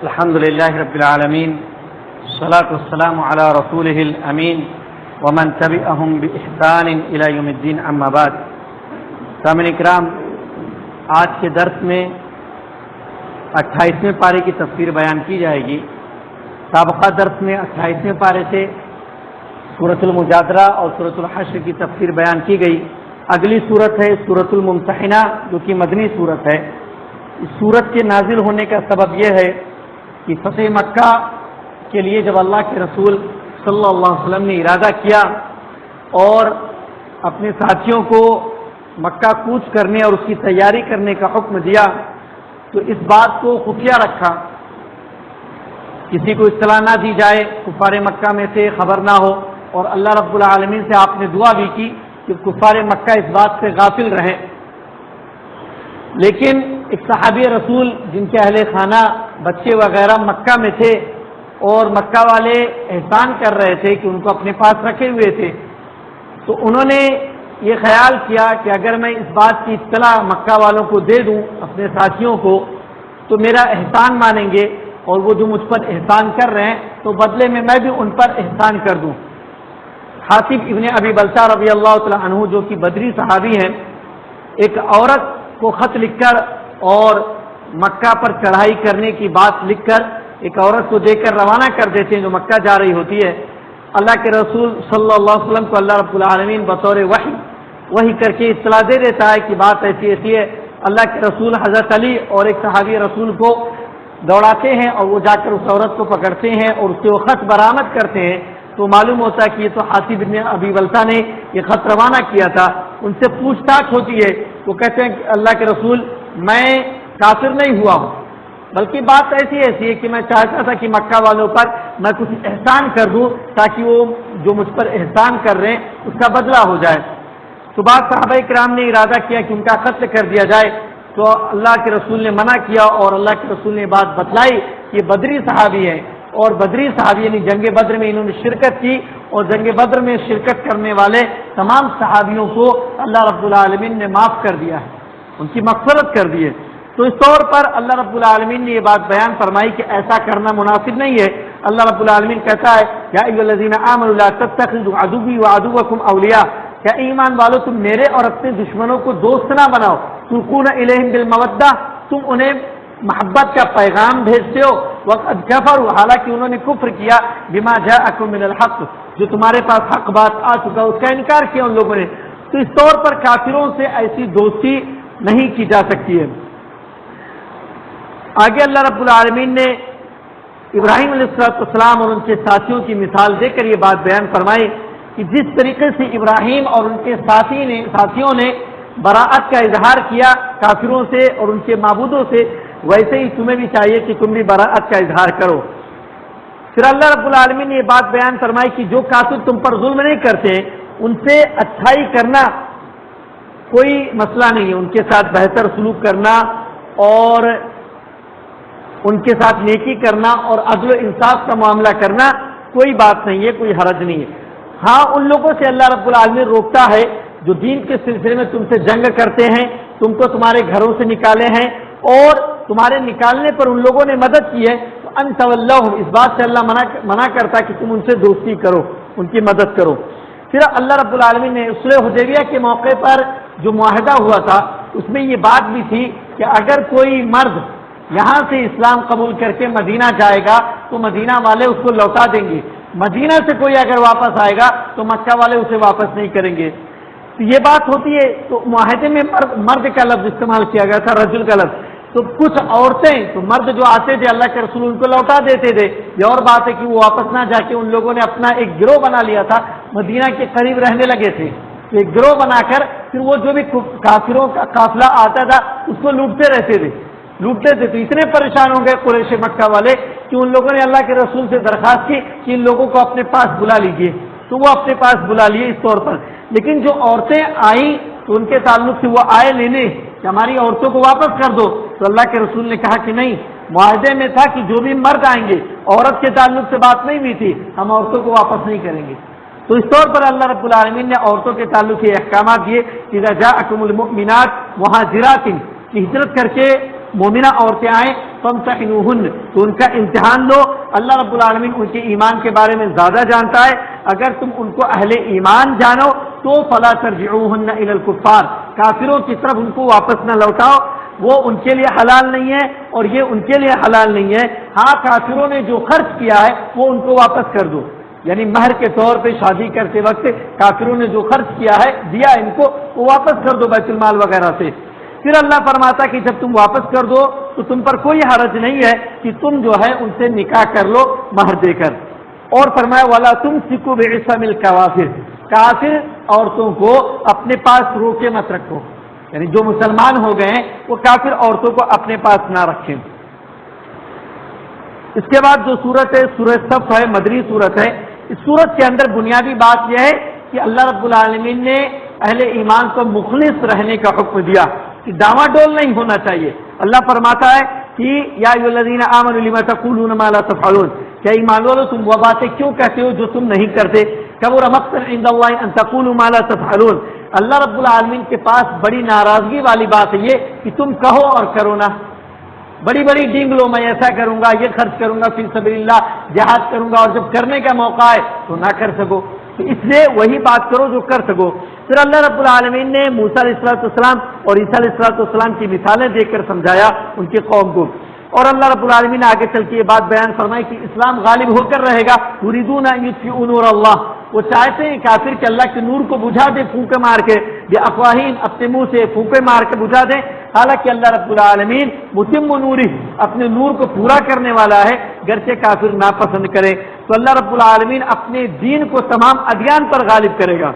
الحمد للہ رب العالمین والصلاة والسلام علی رسولہ الامین ومن تبعهم بإحسان الی یوم الدین اما بعد. سامعین کرام، آج کے درس میں 28ویں پارے کی تفسیر بیان کی جائے گی. سابقہ درس میں 28ویں پارے سے سورۃ المجادلہ اور سورۃ الحشر کی تفسیر بیان کی گئی. اگلی سورت ہے سورۃ الممتحنہ، جو کہ مدنی سورت ہے. اس سورت کے نازل ہونے کا سبب یہ ہے کہ فتح مکہ کے لیے جب اللہ کے رسول صلی اللہ علیہ وسلم نے ارادہ کیا اور اپنے ساتھیوں کو مکہ کوچ کرنے اور اس کی تیاری کرنے کا حکم دیا، تو اس بات کو خفیہ رکھا، کسی کو اطلاع نہ دی جائے، کفار مکہ میں سے خبر نہ ہو. اور اللہ رب العالمین سے آپ نے دعا بھی کی کہ کفار مکہ اس بات سے غافل رہے. لیکن ایک صحابی رسول جن کے اہل خانہ بچے وغیرہ مکہ میں تھے اور مکہ والے احسان کر رہے تھے کہ ان کو اپنے پاس رکھے ہوئے تھے، تو انہوں نے یہ خیال کیا کہ اگر میں اس بات کی اطلاع مکہ والوں کو دے دوں، اپنے ساتھیوں کو، تو میرا احسان مانیں گے اور وہ جو مجھ پر احسان کر رہے ہیں تو بدلے میں بھی ان پر احسان کر دوں. حاطب ابن ابی بلتہ رضی اللہ تعالیٰ عنہ، جو کہ بدری صحابی ہیں، ایک عورت کو خط لکھ کر اور مکہ پر چڑھائی کرنے کی بات لکھ کر ایک عورت کو دے کر روانہ کر دیتے ہیں جو مکہ جا رہی ہوتی ہے. اللہ کے رسول صلی اللہ علیہ وسلم کو اللہ رب العالمین بطور وحی کر کے اطلاع دے دیتا ہے کہ بات ایسی ایسی ہے. اللہ کے رسول حضرت علی اور ایک صحابی رسول کو دوڑاتے ہیں اور وہ جا کر اس عورت کو پکڑتے ہیں اور اس سے وہ خط برآمد کرتے ہیں. تو معلوم ہوتا ہے کہ یہ تو حاطب بن ابی بلتہ نے یہ خط روانہ کیا تھا. ان سے پوچھ تاچھ ہوتی ہے، وہ کہتے ہیں کہ اللہ کے رسول، میں کافر نہیں ہوا ہوں، بلکہ بات ایسی ہے کہ میں چاہتا تھا کہ مکہ والوں پر میں کچھ احسان کر دوں تاکہ وہ جو مجھ پر احسان کر رہے ہیں اس کا بدلہ ہو جائے. تو بعد صحابہ کرام نے ارادہ کیا کہ ان کا قتل کر دیا جائے. تو اللہ کے رسول نے منع کیا اور اللہ کے رسول نے بات بتلائی کہ یہ بدری صحابی ہیں، اور بدری صحابی یعنی جنگ بدر میں انہوں نے شرکت کی، اور جنگ بدر میں شرکت کرنے والے تمام صحابیوں کو اللہ رب العالمین نے معاف کر دیا ہے، ان کی مغفرت کر دی ہے. تو اس طور پر اللہ رب العالمین نے یہ بات بیان فرمائی کہ ایسا کرنا مناسب نہیں ہے. اللہ رب العالمین کہتا ہے یا ایھا الذین آمنوا لا تتخذوا عدوی وعدوکم اولیاء، کیا ایمان والو تم میرے اور اپنے دشمنوں کو دوست نہ بناؤ. تلقون الیہم بالمودہ، تم انہیں محبت کا پیغام بھیجتے ہو. وقد کفروا، حالانکہ انہوں نے کفر کیا، بما جاءکم من الحق، جو تمہارے پاس حق بات آ چکا اس کا انکار کیا ان لوگوں نے. تو اس طور پر کافروں سے ایسی دوستی نہیں کی جا سکتی ہے. آگے اللہ رب العالمین نے ابراہیم علیہ السلام اور ان کے ساتھیوں کی مثال دے کر یہ بات بیان فرمائی کہ جس طریقے سے ابراہیم اور ان کے ساتھیوں نے براءت کا اظہار کیا کافروں سے اور ان کے معبودوں سے، ویسے ہی تمہیں بھی چاہیے کہ تم بھی براءت کا اظہار کرو. پھر اللہ رب العالمین نے یہ بات بیان فرمائی کہ جو کافر تم پر ظلم نہیں کرتے ان سے اچھائی کرنا کوئی مسئلہ نہیں ہے، ان کے ساتھ بہتر سلوک کرنا اور ان کے ساتھ نیکی کرنا اور عدل و انصاف کا معاملہ کرنا کوئی بات نہیں ہے، کوئی حرج نہیں ہے. ہاں، ان لوگوں سے اللہ رب العالمین روکتا ہے جو دین کے سلسلے میں تم سے جنگ کرتے ہیں، تم کو تمہارے گھروں سے نکالے ہیں اور تمہارے نکالنے پر ان لوگوں نے مدد کی ہے. تو ان تولوہم، اس بات سے اللہ منع کرتا کہ تم ان سے دوستی کرو، ان کی مدد کرو. پھر اللہ رب العالمین نے صلح حدیبیہ کے موقع پر جو معاہدہ ہوا تھا اس میں یہ بات بھی تھی کہ اگر کوئی مرد یہاں سے اسلام قبول کر کے مدینہ جائے گا تو مدینہ والے اس کو لوٹا دیں گے، مدینہ سے کوئی اگر واپس آئے گا تو مکہ والے اسے واپس نہیں کریں گے. تو یہ بات ہوتی ہے. تو معاہدے میں مرد کا لفظ استعمال کیا گیا تھا، رجل کا لفظ. تو کچھ عورتیں، تو مرد جو آتے تھے اللہ کے رسول ان کو لوٹا دیتے تھے. یہ اور بات ہے کہ وہ واپس نہ جا کے ان لوگوں نے اپنا ایک گروہ بنا لیا تھا، مدینہ کے قریب رہنے لگے تھے. ایک گروہ بنا کر پھر وہ جو بھی کافروں کا قافلہ آتا تھا اس کو لوٹتے رہتے تھے. تو اتنے پریشان ہو گئے قریش مکہ والے کہ ان لوگوں نے اللہ کے رسول سے درخواست کی کہ ان لوگوں کو اپنے پاس بلا لیجیے. تو وہ اپنے پاس بلا لیے اس طور پر. لیکن جو عورتیں آئیں تو ان کے تعلق سے وہ آئے لینے کہ ہماری عورتوں کو واپس کر دو. تو اللہ کے رسول نے کہا کہ نہیں، معاہدے میں تھا کہ جو بھی مرد آئیں گے، عورت کے تعلق سے بات نہیں ہوئی تھی، ہم عورتوں کو واپس نہیں کریں گے. تو اس طور پر اللہ رب العالمین نے عورتوں کے تعلق سے احکامات دیے کہ اذا جاءکم المؤمنات مہاجرات، کہ ہجرت کر کے مومنہ عورتیں آئیں فامتحنوہن، تو ان کا امتحان لو. اللہ رب العالمین ان کے ایمان کے بارے میں زیادہ جانتا ہے. اگر تم ان کو اہل ایمان جانو تو فلا ترجعوہن الی الکفار، کافروں کی طرف ان کو واپس نہ لوٹاؤ. وہ ان کے لیے حلال نہیں ہے اور یہ ان کے لیے حلال نہیں ہے. ہاں کافروں نے جو خرچ کیا ہے وہ ان کو واپس کر دو، یعنی مہر کے طور پہ شادی کرتے وقت کافروں نے جو خرچ کیا ہے دیا ان کو، وہ واپس کر دو بیت المال وغیرہ سے. پھر اللہ فرماتا کہ جب تم واپس کر دو تو تم پر کوئی حرج نہیں ہے کہ تم جو ہے ان سے نکاح کر لو مہر دے کر. اور فرمایا وَلَا تُمْسِكُوا بِعِصَمِ الْكَوَافِرِ، کافر عورتوں کو اپنے پاس روکے مت رکھو، یعنی جو مسلمان ہو گئے ہیں وہ کافر عورتوں کو اپنے پاس نہ رکھیں. اس کے بعد جو صورت ہے سورہ صف ہے، مدنی صورت ہے. اس صورت کے اندر بنیادی بات یہ ہے کہ اللہ رب العالمین نے اہل ایمان کو مخلص رہنے کا حکم دیا کہ ڈاواں ڈول نہیں ہونا چاہیے. اللہ فرماتا ہے کہ یا ایھا الذین آمنوا لم تقولون ما لا تفعلون، کیا ایمان والو تم وہ باتیں کیوں کہتے ہو جو تم نہیں کرتے. کبر مقتا عند اللہ ان تقولوا ما لا تفعلون، اللہ رب العالمین کے پاس بڑی ناراضگی والی بات ہے یہ کہ تم کہو اور کرو نہ. بڑی بڑی ڈینگ لو، میں ایسا کروں گا، یہ خرچ کروں گا فی سبیل اللہ، جہاد کروں گا، اور جب کرنے کا موقع ہے تو نہ کر سکو. تو اس لیے وہی بات کرو جو کر سکو. پھر اللہ رب العالمین نے موسیٰ علیہ السلام اور عیسیٰ علیہ السلام کی مثالیں دے کر سمجھایا ان کے قوم کو. اور اللہ رب العالمین نے آگے چل کے یہ بات بیان فرمائی کہ اسلام غالب ہو کر رہے گا. یریدون ان یطفئوا نور اللہ، وہ چاہتے ہیں کافر کہ اللہ کے نور کو بجھا دے پھونکے مار کے، بافواہہم، اپنے منہ سے پھونکے مار کے بجھا دیں. حالانکہ اللہ رب العالمین متم نورہ، اپنے نور کو پورا کرنے والا ہے، گرچہ کافر ناپسند کرے. تو اللہ رب العالمین اپنے دین کو تمام ادیان پر غالب کرے گا.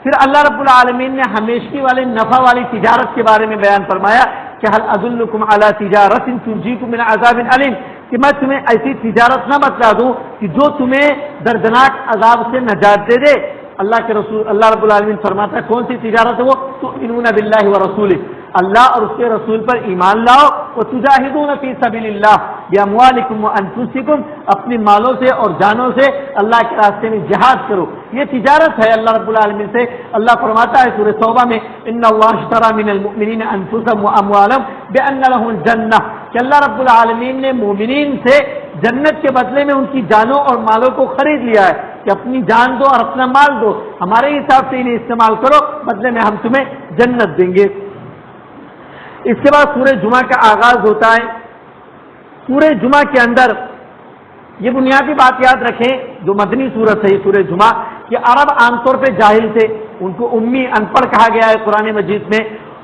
پھر اللہ رب العالمین نے ہمیشگی والے نفع والی تجارت کے بارے میں بیان فرمایا کہ هل ادلکم علی تجارت تنجیکم من عذاب علیم، کہ میں تمہیں ایسی تجارت نہ بتلا دوں کہ جو تمہیں دردناک عذاب سے نجات دے دے. اللہ کے رسول اللہ رب العالمین فرماتا ہے کون سی تجارت ہے وہ؟ تؤمنون باللہ ورسولہ، اللہ اور اس کے رسول پر ایمان لاؤ. وتجاہدون فی سبیل اللہ باموالکم وانفسکم، اپنی مالوں سے اور جانوں سے اللہ کے راستے میں جہاد کرو. یہ تجارت ہے اللہ رب العالمین سے. اللہ فرماتا ہے سورہ توبہ میں ان اللہ اشتری من المؤمنین انفسهم واموالهم بان لهم الجنہ، کہ اللہ رب العالمین نے مومنین سے جنت کے بدلے میں ان کی جانوں اور مالوں کو خرید لیا ہے کہ اپنی جان دو اور اپنا مال دو، ہمارے حساب سے انہیں استعمال کرو، بدلے میں ہم تمہیں جنت دیں گے. اس کے بعد سورہ جمعہ کا آغاز ہوتا ہے. سورہ جمعہ کے اندر یہ بنیادی بات یاد رکھیں جو مدنی صورت ہے یہ سورہ جمعہ، کہ عرب عام طور پہ جاہل تھے، ان کو امی ان پڑھ کہا گیا ہے قرآن مجید میں.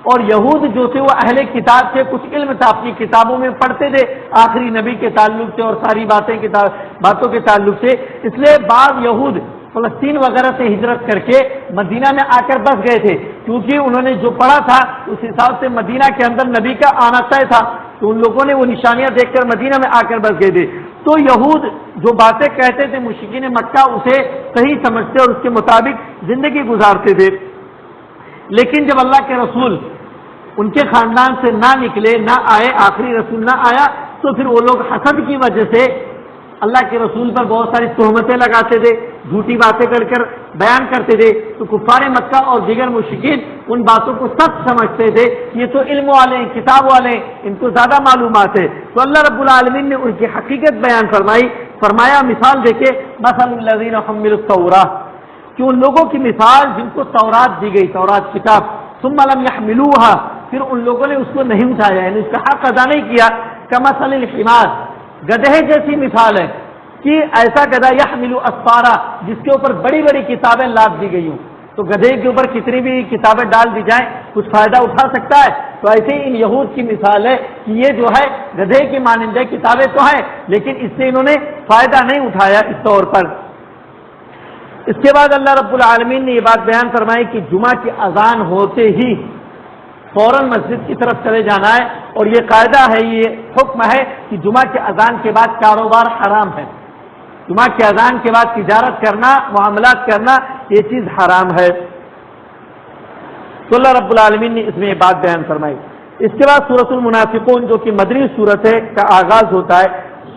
اور یہود جو تھے وہ اہل کتاب سے کچھ علم تھا، اپنی کتابوں میں پڑھتے تھے آخری نبی کے تعلق سے اور ساری باتوں کے تعلق سے. اس لیے بعض یہود فلسطین وغیرہ سے ہجرت کر کے مدینہ میں آ کر بس گئے تھے، کیونکہ انہوں نے جو پڑھا تھا اس حساب سے مدینہ کے اندر نبی کا آنا طے تھا، تو ان لوگوں نے وہ نشانیاں دیکھ کر مدینہ میں آ کر بس گئے تھے. تو یہود جو باتیں کہتے تھے مشرکین مکہ اسے صحیح سمجھتے اور اس کے مطابق زندگی گزارتے تھے. لیکن جب اللہ کے رسول ان کے خاندان سے نہ نکلے، نہ آئے، آخری رسول نہ آیا، تو پھر وہ لوگ حسد کی وجہ سے اللہ کے رسول پر بہت ساری تہمتیں لگاتے تھے، جھوٹی باتیں کر کر بیان کرتے تھے. تو کفار مکہ اور دیگر مشرکین ان باتوں کو سچ سمجھتے تھے، یہ تو علم والے ہیں، کتاب والے ہیں، ان کو زیادہ معلومات ہے. تو اللہ رب العالمین نے ان کی حقیقت بیان فرمایا مثال دے کے مثل الذین حملوا التوراۃ، کہ ان لوگوں کی مثال جن کو تورات دی گئی، تورات کتاب، ثم لم يحملوها، پھر ان لوگوں نے اس کو نہیں اٹھایا، یعنی اس کا حق ادا نہیں کیا. کمثل الحمار، گدھے جیسی مثال ہے کہ ایسا گدھا یحمل اسفارا، جس کے اوپر بڑی بڑی کتابیں لاد دی گئی ہوں. تو گدھے کے اوپر کتنی بھی کتابیں ڈال دی جائیں کچھ فائدہ اٹھا سکتا ہے. تو ایسے ہی ان یہود کی مثال ہے کہ یہ جو ہے گدھے کی مانندہ کتابیں تو ہیں لیکن اس سے انہوں نے فائدہ نہیں اٹھایا اس طور پر. اس کے بعد اللہ رب العالمین نے یہ بات بیان فرمائی کہ جمعہ کی اذان ہوتے ہی فوراً مسجد کی طرف چلے جانا ہے. اور یہ قاعدہ ہے، یہ حکم ہے کہ جمعہ کے اذان کے بعد کاروبار حرام ہے. جمعہ کے اذان کے بعد تجارت کرنا، معاملات کرنا، یہ چیز حرام ہے. تو اللہ رب العالمین نے اس میں یہ بات بیان فرمائی. اس کے بعد سورۃ المنافقون جو کہ مدنی سورت ہے کا آغاز ہوتا ہے.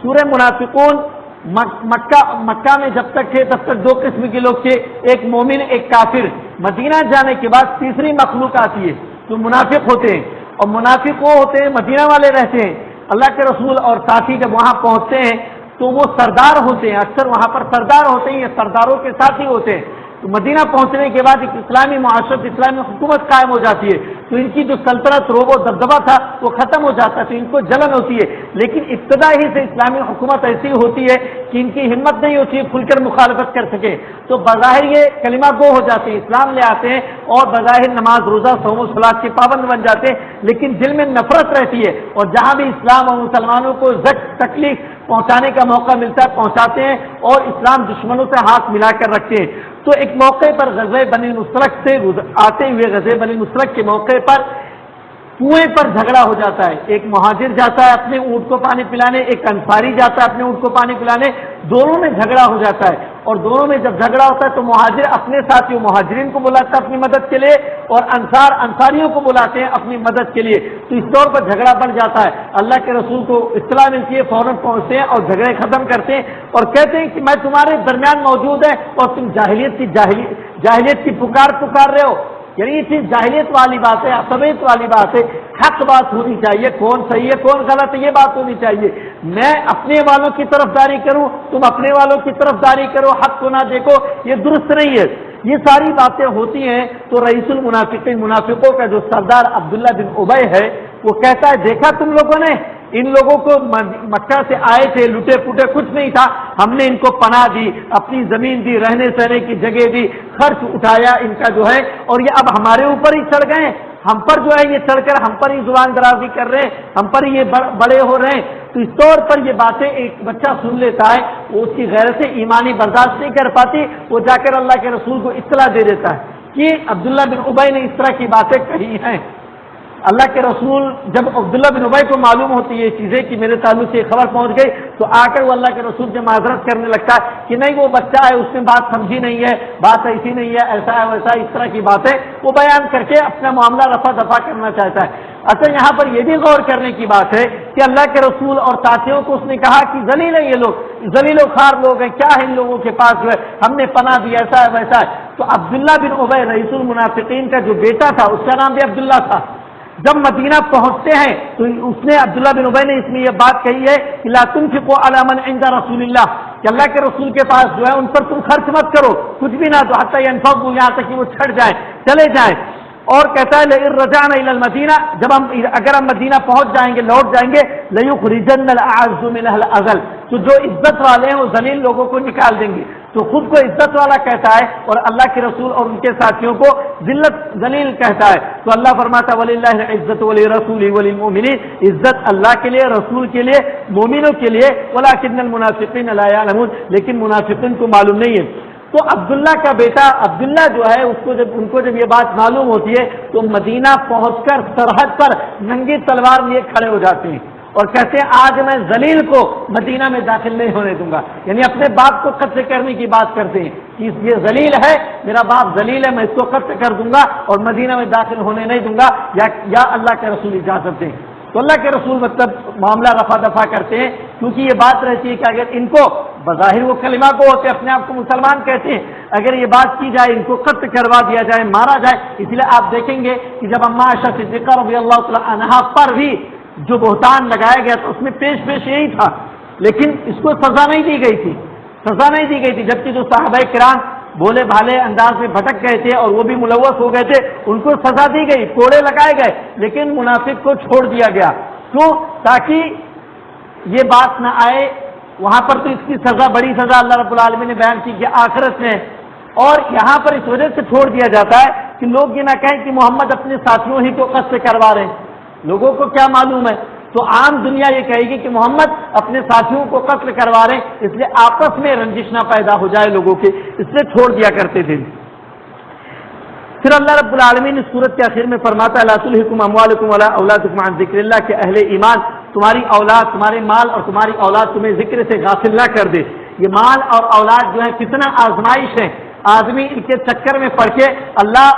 سورہ منافقون مکہ میں جب تک تھے تب تک دو قسم کے لوگ تھے، ایک مومن ایک کافر. مدینہ جانے کے بعد تیسری مخلوق آتی ہے جو منافق ہوتے ہیں، اور منافق وہ ہوتے ہیں مدینہ والے رہتے ہیں، اللہ کے رسول اور ساتھی جب وہاں پہنچتے ہیں تو وہ سردار ہوتے ہیں، اکثر وہاں پر سردار ہوتے ہیں، یہ سرداروں کے ساتھی ہوتے ہیں۔ تو مدینہ پہنچنے کے بعد ایک اسلامی معاشرت، اسلامی حکومت قائم ہو جاتی ہے، تو ان کی جو سلطنت، روب و دبدبہ تھا وہ ختم ہو جاتا ہے، تو ان کو جلن ہوتی ہے۔ لیکن ابتدا ہی سے اسلامی حکومت ایسی ہوتی ہے کہ ان کی ہمت نہیں ہوتی ہے کھل کر مخالفت کر سکے، تو بظاہر یہ کلمہ گو ہو جاتے ہیں، اسلام لے آتے ہیں اور بظاہر نماز روزہ صوم و صلاۃ کے پابند بن جاتے ہیں، لیکن دل میں نفرت رہتی ہے، اور جہاں بھی اسلام اور مسلمانوں کو تکلیف پہنچانے کا موقع ملتا ہے پہنچاتے ہیں، اور اسلام دشمنوں سے ہاتھ ملا کر رکھتے ہیں۔ تو ایک موقع پر غزوہ بنی مصطلق سے آتے ہوئے غزوہ بنی مصطلق کے موقع پر کنویں پر جھگڑا ہو جاتا ہے، ایک مہاجر جاتا ہے اپنے اونٹ کو پانی پلانے، ایک انصاری جاتا ہے اپنے اونٹ کو پانی پلانے، دونوں میں جھگڑا ہو جاتا ہے، اور دونوں میں جب جھگڑا ہوتا ہے تو مہاجر اپنے ساتھیوں مہاجرین کو بلاتا ہے اپنی مدد کے لیے، اور انصاریوں کو بلاتے ہیں اپنی مدد کے لیے، تو اس طور پر جھگڑا بڑھ جاتا ہے۔ اللہ کے رسول کو اطلاع ملتی ہے، فوراً پہنچتے ہیں اور جھگڑے ختم کرتے ہیں، اور کہتے ہیں کہ میں تمہارے درمیان موجود ہے اور تم جاہلیت کی پکار رہے ہو، یعنی یہ چیز جاہلیت والی بات ہے، عصبیت والی بات ہے، حق بات ہونی چاہیے، کون صحیح ہے کون غلط ہے یہ بات ہونی چاہیے، میں اپنے والوں کی طرف داری کروں تم اپنے والوں کی طرف داری کرو، حق کو نہ دیکھو، یہ درست نہیں ہے۔ یہ ساری باتیں ہوتی ہیں تو رئیس المنافقین، منافقوں کا جو سردار عبداللہ بن ابی ہے وہ کہتا ہے دیکھا تم لوگوں نے، ان لوگوں کو مکہ سے آئے تھے، لٹے پوٹے کچھ نہیں تھا، ہم نے ان کو پناہ دی، اپنی زمین دی، رہنے سہنے کی جگہ دی، خرچ اٹھایا ان کا جو ہے، اور یہ اب ہمارے اوپر ہی چڑھ گئے، ہم پر جو ہے یہ چڑھ کر ہم پر ہی زبان درازی کر رہے ہیں، ہم پر ہی یہ بڑے ہو رہے ہیں۔ تو اس طور پر یہ باتیں ایک بچہ سن لیتا ہے، وہ اس کی غیرت ایمانی برداشت نہیں کر پاتی، وہ جا کر اللہ کے رسول کو اطلاع دے دیتا ہے کہ عبداللہ بن ابی نے اس طرح کی باتیں کہی ہیں۔ اللہ کے رسول جب عبداللہ بن ابی کو معلوم ہوتی ہے یہ چیزیں کہ میرے تعلق سے خبر پہنچ گئی، تو آ کر وہ اللہ کے رسول سے معذرت کرنے لگتا ہے کہ نہیں وہ بچہ ہے، اس نے بات سمجھی نہیں ہے، بات ایسی نہیں ہے، ایسا ہے ویسا، اس طرح کی باتیں وہ بیان کر کے اپنا معاملہ رفع دفع کرنا چاہتا ہے۔ اصل یہاں پر یہ بھی غور کرنے کی بات ہے کہ اللہ کے رسول اور ساتھیوں کو اس نے کہا کہ ذلیل ہے یہ لوگ، ذلیل و خوار لوگ ہیں، کیا ہے ان لوگوں کے پاس جو ہے، ہم نے پناہ دی، ایسا ہے ویسا ہے۔ تو عبداللہ بن ابی رئیس المنافقین کا جو بیٹا تھا اس کا نام بھی عبداللہ تھا، جب مدینہ پہنچتے ہیں تو اس نے عبداللہ بن ابی نے اس میں یہ بات کہی ہے کہ لا تنفقوا علی من عند رسول اللہ، کہ اللہ کے رسول کے پاس جو ہے ان پر تم خرچ مت کرو، کچھ بھی نہ دو، حتی ينفضوا، یہاں تک کہ وہ چھڑ جائیں، چلے جائیں۔ اور کہتا ہے لئن رجعنا الى المدینہ، جب اگر ہم مدینہ پہنچ جائیں گے، لوٹ جائیں گے، لیخرجن الاعز منها الاذل، تو جو عزت والے ہیں وہ ذلیل لوگوں کو نکال دیں گے، تو خود کو عزت والا کہتا ہے اور اللہ کے رسول اور ان کے ساتھیوں کو ذلیل کہتا ہے۔ تو اللہ فرماتا وللہ العزت ولرسولہ وللمؤمنین، عزت اللہ کے لیے، رسول کے لیے، مومنوں کے لیے، ولکن المنافقین لا یعلمون، لیکن منافقین کو معلوم نہیں ہے۔ تو عبداللہ کا بیٹا عبداللہ جو ہے ان کو جب یہ بات معلوم ہوتی ہے تو مدینہ پہنچ کر سرحد پر ننگی تلوار لیے کھڑے ہو جاتے ہیں اور کہتے ہیں آج میں ذلیل کو مدینہ میں داخل نہیں ہونے دوں گا، یعنی اپنے باپ کو قتل کرنے کی بات کرتے ہیں کہ یہ ذلیل ہے، میرا باپ ذلیل ہے، میں اس کو قتل کر دوں گا اور مدینہ میں داخل ہونے نہیں دوں گا، یا اللہ کے رسول اجازت دیں۔ تو اللہ کے رسول مطلب معاملہ رفع دفع کرتے ہیں، کیونکہ یہ بات رہتی ہے کہ اگر ان کو بظاہر وہ کلمہ کو ہوتے اپنے آپ کو مسلمان کہتے ہیں، اگر یہ بات کی جائے ان کو قتل کروا دیا جائے، مارا جائے، اس لیے آپ دیکھیں گے کہ جب اما عائشہ صدیقہ رضی اللہ تعالی عنہا پر بھی جو بہتان لگایا گیا تھا اس میں پیش یہی تھا، لیکن اس کو سزا نہیں دی گئی تھی، جبکہ جو صحابہ کرام بولے بھالے انداز میں بھٹک گئے تھے اور وہ بھی ملوث ہو گئے تھے، ان کو سزا دی گئی، کوڑے لگائے گئے، لیکن منافق کو چھوڑ دیا گیا، کیوں؟ تاکہ یہ بات نہ آئے، وہاں پر تو اس کی سزا، بڑی سزا اللہ رب العالمین نے بیان کی کہ آخرت میں، اور یہاں پر اس وجہ سے چھوڑ دیا جاتا ہے کہ لوگ یہ نہ کہیں کہ محمد اپنے ساتھیوں ہی کو قتل کروا رہے ہیں، لوگوں کو کیا معلوم ہے، تو عام دنیا یہ کہے گی کہ محمد اپنے ساتھیوں کو قتل کروا رہے ہیں، اس لیے آپس میں رنجش نہ پیدا ہو جائے لوگوں کے، اس لیے چھوڑ دیا کرتے تھے۔ پھر اللہ رب العالمین اس سورت کے آخر میں فرماتا ہے لا تلہکم اموالکم ولا اولادکم عن ذکر اللہ، کہ اہل ایمان تمہاری اولاد، تمہارے مال اور تمہاری اولاد تمہیں ذکر سے غافل نہ کر دے۔ یہ مال اور اولاد جو ہے کتنا آزمائش ہے، آدمی ان کے چکر میں پڑ کے اللہ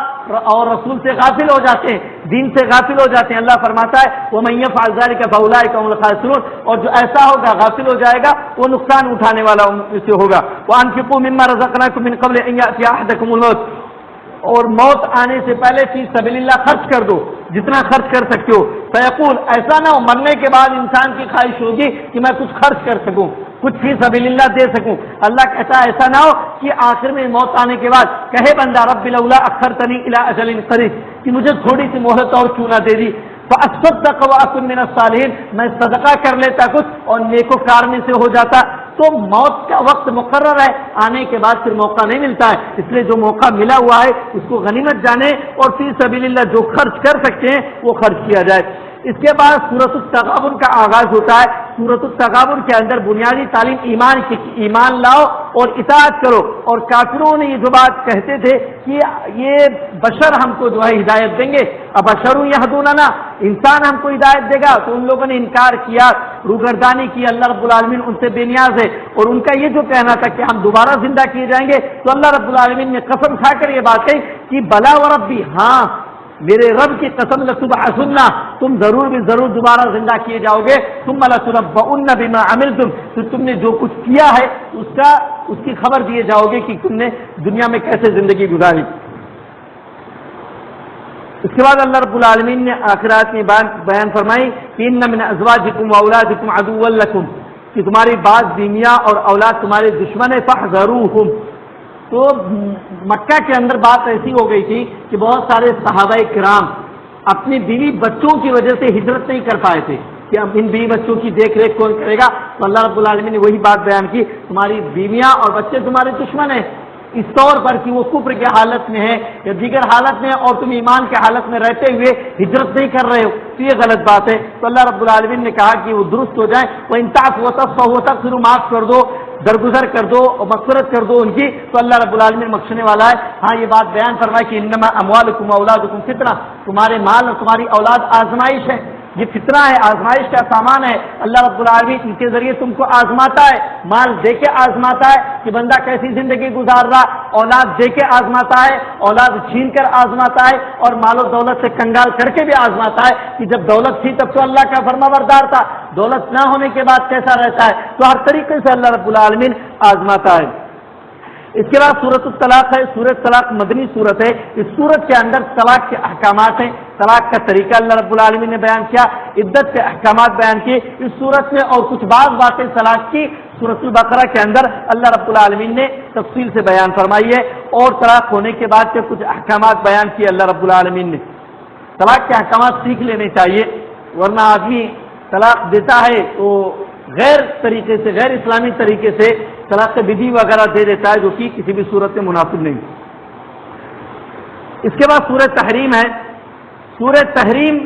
اور رسول سے غافل ہو جاتے ہیں، دین سے غافل ہو جاتے ہیں۔ اللہ فرماتا ہے وَمَن يَفْعَلْ ذَلِكَ فَأُولَٰئِكَ هُمُ الْخَاسِرُونَ، اور جو ایسا ہوگا غافل ہو جائے گا وہ نقصان اٹھانے والا سے ہوگا۔ وَأَنفِقُوا مِمَّا رَزَقْنَاكُم مِّن قَبْلِ أَن يَأْتِيَ أَحَدَكُمُ الْمَوْتُ، اور موت آنے سے پہلے فی سبیل اللہ خرچ کر دو، جتنا خرچ کر سکتے ہو، فیقول، ایسا نہ ہو مرنے کے بعد انسان کی خواہش ہوگی کہ میں کچھ خرچ کر سکوں، کچھ فی سبیل اللہ دے سکوں. اللہ کہتا ہے ایسا نہ ہو کہ آخر میں موت آنے کے بعد کہے بندہ رب لولا اخرتنی الی اجل قریب، کہ مجھے تھوڑی سی مہلت اور کیوں نہ دے دی، فاصدق واکن من الصالحین، میں صدقہ کر لیتا کچھ اور نیکوکار میں سے ہو جاتا. تو موت کا وقت مقرر ہے، آنے کے بعد پھر موقع نہیں ملتا ہے، اس لیے جو موقع ملا ہوا ہے اس کو غنیمت جانے اور فی سبیل اللہ جو خرچ کر سکتے ہیں وہ خرچ کیا جائے. اس کے بعد سورۃ التغابن کا آغاز ہوتا ہے. سورۃ التغابن کے اندر بنیادی تعلیم ایمان کی، ایمان لاؤ اور اطاعت کرو. اور کافروں نے یہ جو بات کہتے تھے کہ یہ بشر ہم کو جو ہے ہدایت دیں گے، ابشر یہدوننا، انسان ہم کو ہدایت دے گا، تو ان لوگوں نے انکار کیا، روگردانی کی. اللہ رب العالمین ان سے بے نیاز ہے. اور ان کا یہ جو کہنا تھا کہ ہم دوبارہ زندہ کیے جائیں گے، تو اللہ رب العالمین نے قسم کھا کر یہ بات کہی کہ بلا وربی، ہاں میرے رب کی قسم لتبعثن، تم ضرور بھی ضرور دوبارہ زندہ کیے جاؤ گے. ثم لتنبؤن بما عملتم، پھر تم نے جو کچھ کیا ہے اس کی خبر دیے جاؤ گے کہ تم نے دنیا میں کیسے زندگی گزاری. اس کے بعد اللہ رب العالمین نے آخرات میں بیان فرمائی کہ ان من ازواجکم واولادکم عدوا لکم، کہ تمہاری بعض بیویاں اور اولاد تمہارے دشمن ہے، فاحذروہم. تو مکہ کے اندر بات ایسی ہو گئی تھی کہ بہت سارے صحابہ کرام اپنی بیوی بچوں کی وجہ سے ہجرت نہیں کر پائے تھے کہ اب ان بیوی بچوں کی دیکھ ریکھ کون کرے گا. تو اللہ رب العالمین نے وہی بات بیان کی، تمہاری بیویاں اور بچے تمہارے دشمن ہیں، اس طور پر کہ وہ کفر کی حالت میں ہے یا دیگر حالت میں، اور تم ایمان کی حالت میں رہتے ہوئے ہجرت نہیں کر رہے ہو، تو یہ غلط بات ہے. تو اللہ رب العالمین نے کہا کہ وہ درست ہو جائیں. وہ انصاف ہوتا پھر معاف کر دو، درگزر کر دو اور مغفرت کر دو ان کی، تو اللہ رب العالمین بخشنے والا ہے. ہاں یہ بات بیان فرمائے کہ انما اموالکم اولادکم فتنہ، تمہارے مال اور تمہاری اولاد آزمائش ہے، یہ فتنہ ہے، آزمائش کا سامان ہے. اللہ رب العالمین ان کے ذریعے تم کو آزماتا ہے، مال دے کے آزماتا ہے کہ بندہ کیسی زندگی گزار رہا، اولاد دے کے آزماتا ہے، اولاد چھین کر آزماتا ہے، اور مال و دولت سے کنگال کر کے بھی آزماتا ہے کہ جب دولت تھی تب تو اللہ کا فرما بردار تھا، دولت نہ ہونے کے بعد کیسا رہتا ہے. تو ہر طریقے سے اللہ رب العالمین آزماتا ہے. اس کے بعد سورۃ الطلاق ہے. سورۃ طلاق مدنی سورت ہے. اس سورت کے اندر طلاق کے احکامات ہیں، طلاق کا طریقہ اللہ رب العالمین نے بیان کیا، عدت کے احکامات بیان کیے اس سورت میں، اور کچھ بعض باتیں طلاق کی سورۃ البقرہ کے اندر اللہ رب العالمین نے تفصیل سے بیان فرمائی ہے، اور طلاق ہونے کے بعد کے کچھ احکامات بیان کیے اللہ رب العالمین نے. طلاق کے احکامات سیکھ لینے چاہیے، ورنہ آدمی طلاق دیتا ہے تو غیر طریقے سے، غیر اسلامی طریقے سے طلاق بدی وغیرہ دے دیتا ہے، جو کہ کسی بھی صورت میں مناسب نہیں. اس کے بعد سورہ تحریم ہے. سورہ تحریم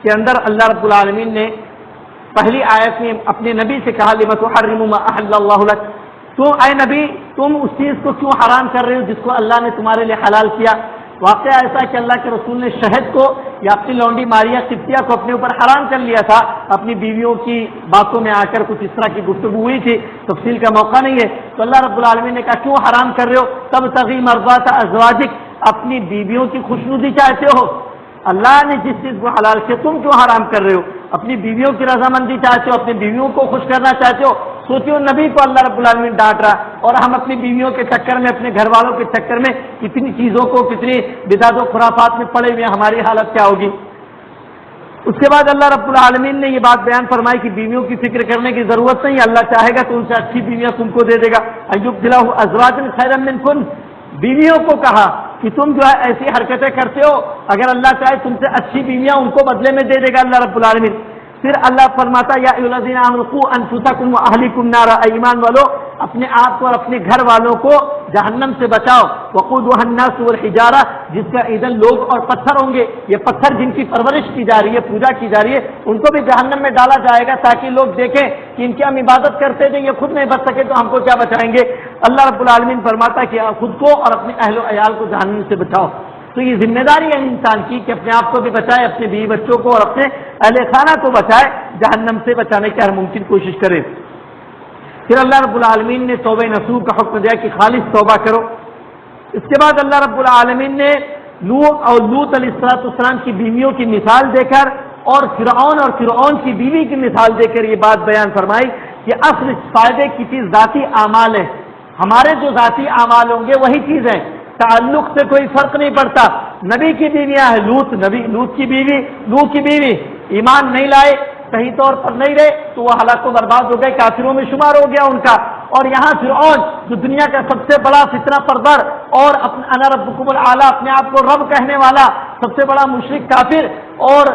کے اندر اللہ رب العالمین نے پہلی آیت میں اپنے نبی سے کہا لِمَ تُحَرِّمُ مَا أَحَلَّ اللَّهُ لَكَ، تو اے نبی تم اس چیز کو کیوں حرام کر رہے ہو جس کو اللہ نے تمہارے لیے حلال کیا. واقعہ ایسا کہ اللہ کے رسول نے شہد کو یا اپنی لونڈی ماریا قبطیہ کو اپنے اوپر حرام کر لیا تھا. اپنی بیویوں کی باتوں میں آ کر کچھ اس طرح کی گفتگو ہوئی تھی، تفصیل کا موقع نہیں ہے. تو اللہ رب العالمین نے کہا کیوں حرام کر رہے ہو، تب تغی مرضات ازواجک، اپنی بیویوں کی خوشنودی چاہتے ہو. اللہ نے جس چیز کو حلال کیا تم کیوں حرام کر رہے ہو، اپنی بیویوں کی رضامندی چاہتے ہو، اپنی بیویوں کو خوش کرنا چاہتے ہو. سوچو نبی کو اللہ رب العالمین ڈانٹ رہا، اور ہم اپنی بیویوں کے چکر میں، اپنے گھر والوں کے چکر میں کتنی چیزوں کو، کتنی بدعت و خرافات میں پڑے ہوئے، ہماری حالت کیا ہوگی. اس کے بعد اللہ رب العالمین نے یہ بات بیان فرمائی کہ بیویوں کی فکر کرنے کی ضرورت نہیں، اللہ چاہے گا تو ان سے اچھی بیویاں تم کو دے دے گا. ایبدلہ ازواجا خیرا منکن، بیویوں کو کہا کہ تم جو ہے ایسی حرکتیں کرتے ہو، اگر اللہ چاہے تم سے اچھی بیویاں ان کو بدلے میں دے دے گا اللہ رب العالمین. پھر اللہ فرماتا یا ایھا الذین آمنوا قوا انفسکم واہلیکم نارا، ایمان والو اپنے آپ کو اور اپنے گھر والوں کو جہنم سے بچاؤ. وقودها الناس والحجارہ، جس کا ایندھن لوگ اور پتھر ہوں گے. یہ پتھر جن کی پرورش کی جا رہی ہے، پوجا کی جا رہی ہے، ان کو بھی جہنم میں ڈالا جائے گا تاکہ لوگ دیکھیں کہ ان کی ہم عبادت کرتے تھے، یہ خود نہیں بچ سکے تو ہم کو کیا بچائیں گے. اللہ رب العالمین فرماتا ہے کہ خود کو اور اپنے اہل و عیال کو جہنم سے بچاؤ. تو یہ ذمہ داری ہے انسان کی کہ اپنے آپ کو بھی بچائے، اپنے بیوی بچوں کو اور اپنے اہل خانہ کو بچائے، جہنم سے بچانے کی ہر ممکن کوشش کرے. پھر اللہ رب العالمین نے توبہ نصوح کا حکم دیا کہ خالص توبہ کرو. اس کے بعد اللہ رب العالمین نے لوط علیہ السلام کی بیویوں کی مثال دے کر اور فرعون کی بیوی کی مثال دے کر یہ بات بیان فرمائی کہ اصل فائدے کی چیز ذاتی اعمال ہے. ہمارے جو ذاتی اعمال ہوں گے وہی چیز ہے، تعلق سے کوئی فرق نہیں پڑتا. نبی کی بیویاں ہیں، لوط کی بیوی ایمان نہیں لائے، صحیح طور پر نہیں رہے، تو وہ ہلاک و برباد ہو گئے، کافروں میں شمار ہو گیا ان کا۔ اور یہاں فرعون جو دنیا کا سب سے بڑا فتنہ پردر اور انا ربکم الاعلی اپنے آپ کو رب کہنے والا سب سے بڑا مشرک کافر اور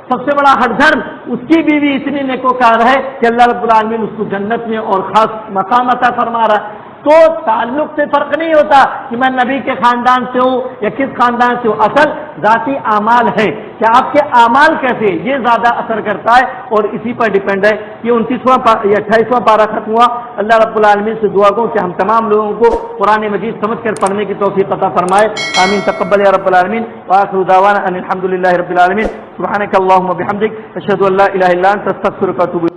سب سے بڑا ہٹ دھرم، اس کی بیوی اتنی نیکوکار ہے کہ اللہ رب العالمین اس کو جنت میں اور خاص مقام عطا فرما رہا ہے۔ تو تعلق سے فرق نہیں ہوتا کہ میں نبی کے خاندان سے ہوں یا کس خاندان سے ہوں، اصل ذاتی اعمال ہے کہ آپ کے اعمال کیسے، یہ زیادہ اثر کرتا ہے اور اسی پر ڈیپینڈ ہے۔ یہ 28واں پارہ ختم ہوا۔ اللہ رب العالمین سے دعا کو کہ ہم تمام لوگوں کو قرآن مجید سمجھ کر پڑھنے کی توفیق عطا فرمائے، آمین تقبل یا رب العالمین۔ وآخر دعوانا ان الحمد للہ رب العالمین۔ سبحانک اللہم وبحمدک، اشہد ان لا الہ الا انت، استغفرک واتوب